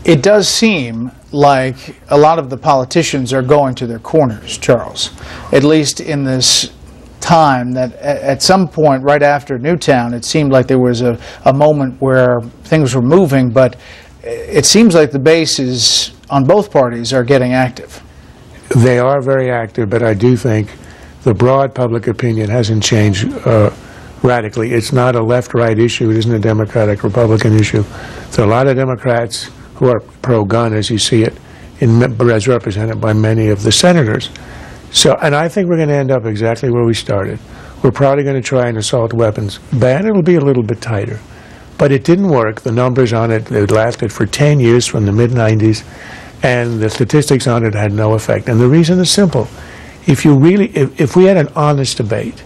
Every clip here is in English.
It does seem like a lot of the politicians are going to their corners, Charles, at least in this time that at some point right after Newtown it seemed like there was a moment where things were moving, but it seems like the bases on both parties are getting active. They are very active, but I do think the broad public opinion hasn't changed radically. It's not a left-right issue. It isn't a Democratic-Republican issue. There are a lot of Democrats who are pro-gun, as you see it, as represented by many of the senators. So, and I think we're going to end up exactly where we started. We're probably going to try an assault weapons ban. It'll be a little bit tighter. But it didn't work. The numbers on it lasted for 10 years from the mid-90s, and the statistics on it had no effect. And the reason is simple. If we had an honest debate,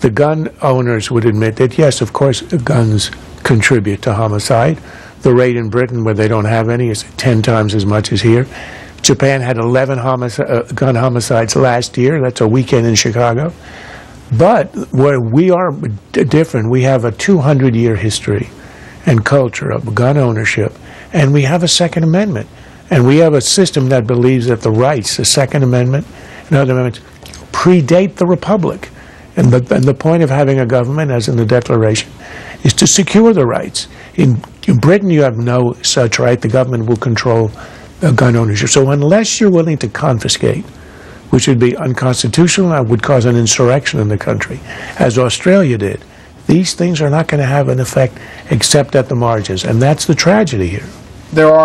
the gun owners would admit that, yes, of course, guns contribute to homicide. The rate in Britain, where they don't have any, is 10 times as much as here. Japan had 11 gun homicides last year. That's a weekend in Chicago. But where we are different, we have a 200-year history and culture of gun ownership, and we have a Second Amendment. And we have a system that believes that the rights, the Second Amendment and other amendments, predate the Republic. And the point of having a government, as in the Declaration, is to secure the rights. In Britain, you have no such right. The government will control gun ownership. So unless you're willing to confiscate, which would be unconstitutional and would cause an insurrection in the country, as Australia did, these things are not going to have an effect except at the margins. And that's the tragedy here. There are